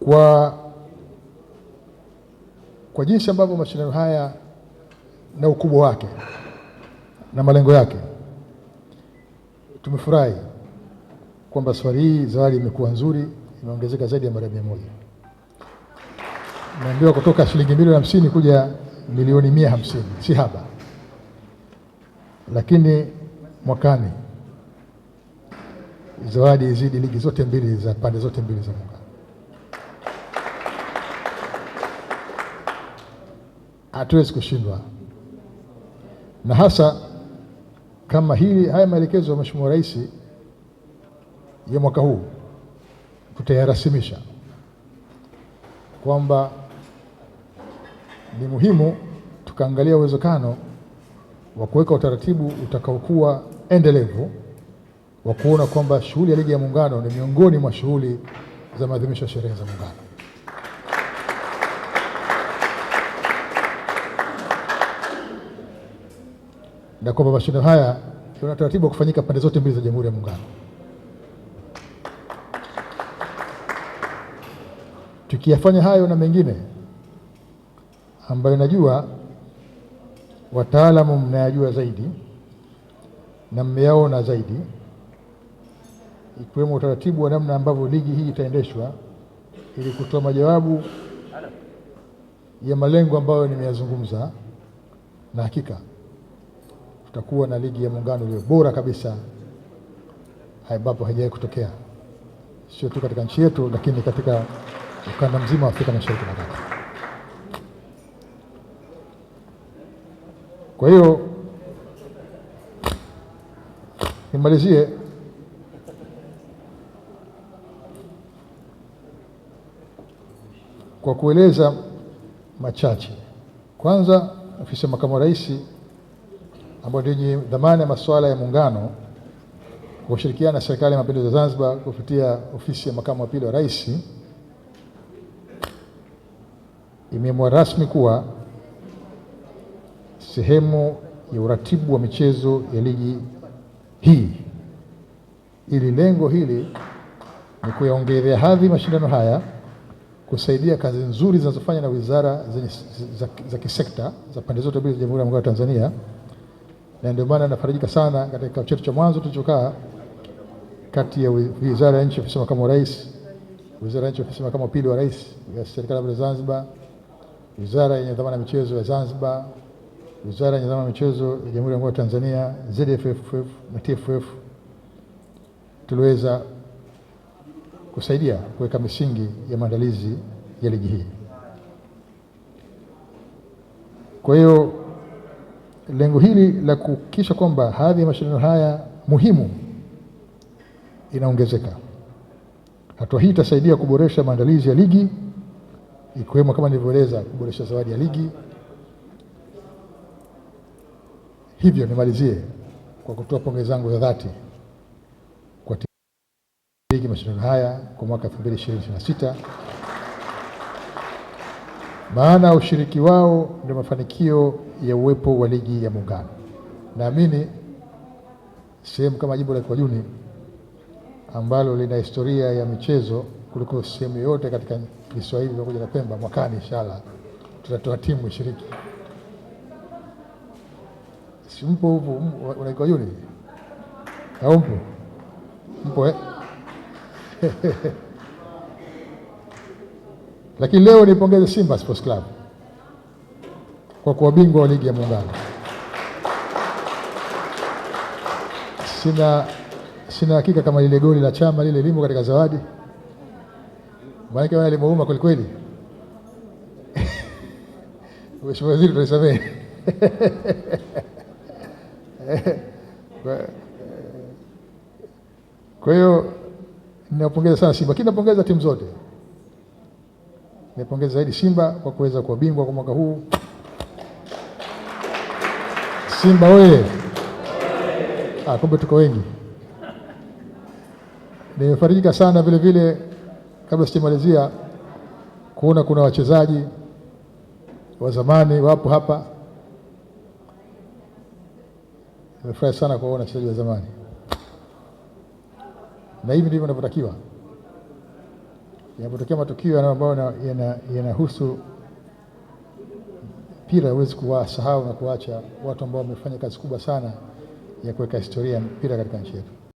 Kwa jinsi ambavyo mashindano haya na ukubwa wake na malengo yake, tumefurahi kwamba safari hii zawadi imekuwa nzuri, imeongezeka zaidi ya mara 100. Naambiwa kutoka shilingi milioni 50 kuja milioni 150, si haba. Lakini mwakani zawadi izidi ligi zote mbili za pande zote mbili za Muungano. Hatuwezi kushindwa, na hasa kama haya maelekezo ya Mheshimiwa Rais ya mwaka huu tutayarasimisha kwamba ni muhimu tukaangalia uwezekano wa kuweka utaratibu utakaokuwa endelevu wa kuona kwamba shughuli ya Ligi ya Muungano ni miongoni mwa shughuli za maadhimisho ya sherehe za Muungano. Na kwamba mashindano haya yana utaratibu wa kufanyika pande zote mbili za Jamhuri ya Muungano. Tukiyafanya hayo na mengine ambayo najua wataalamu mnayajua zaidi na mmeyaona zaidi, ikiwemo utaratibu wa namna ambavyo ligi hii itaendeshwa ili kutoa majawabu ya malengo ambayo nimeyazungumza, na hakika tutakuwa na Ligi ya Muungano iliyo bora kabisa ambapo haijawahi kutokea, sio tu katika nchi yetu, lakini katika ukanda mzima wa Afrika Mashariki na Kati. Kwa hiyo nimalizie kwa kueleza machache. Kwanza, Ofisi ya Makamu wa Rais ambayo ndio dhamana ya masuala ya Muungano kwa kushirikiana na Serikali ya Mapinduzi ya Zanzibar kupitia Ofisi ya Makamu wa Pili wa Rais imeamua rasmi kuwa sehemu ya uratibu wa michezo ya ligi hii, ili lengo hili ni kuyaongezea hadhi mashindano haya, kusaidia kazi nzuri zinazofanywa na wizara za kisekta za pande zote mbili za Jamhuri ya Muungano wa Tanzania. Na ndio maana nafarijika sana katika kikao chetu cha mwanzo tulichokaa kati ya Wizara ya Nchi, Ofisi ya Makamu wa Rais, Wizara ya Nchi, Ofisi ya Makamu wa Pili wa Rais ya Serikali ya Zanzibar, Wizara yenye dhamana ya michezo ya Zanzibar, Wizara yenye dhamana ya michezo ya Jamhuri ya Muungano wa Tanzania, ZFF na TFF, tuliweza kusaidia kuweka misingi ya maandalizi ya ligi hii. Kwa hiyo lengo hili la kuhakikisha kwamba hadhi ya mashindano haya muhimu inaongezeka. Hatua hii itasaidia kuboresha maandalizi ya ligi, ikiwemo kama nilivyoeleza, kuboresha zawadi ya ligi. Hivyo nimalizie kwa kutoa pongezi zangu za dhati kwa ligi mashindano haya kwa mwaka 2026, maana ushiriki wao ndio mafanikio ya uwepo wa Ligi ya Muungano. Naamini sehemu kama jimbo la Kwajuni ambalo lina historia ya michezo kuliko sehemu yote katika Kiswahili pamoja na Pemba, mwakani inshallah tutatoa timu ishiriki. Si mpo huko una Kwajuni? Au mpo? Mpo Lakini leo nipongeze Simba Sports Club kwa kuwa bingwa wa Ligi ya Muungano. Sina hakika kama lile goli la Chama lile limo katika zawadi, maana wale limeuma kweli kweli. Mheshimiwa Waziri, tunasamehe. Kwa hiyo ninapongeza sana Simba, lakini napongeza timu zote. Nipongeza zaidi Simba kwa kuweza kuwa bingwa kwa mwaka huu. Simba wewe! Kumbe tuko wengi. Nimefarijika sana vile vile, kabla sijamalizia, kuona kuna wachezaji wa zamani wapo hapa. Nimefurahi sana kuona wachezaji wa zamani, na hivi ndivyo ninavyotakiwa. Yanapotokea matukio ambayo yanahusu mpira, huwezi kuwasahau na kuacha watu ambao wamefanya kazi kubwa sana ya kuweka historia mpira katika nchi yetu.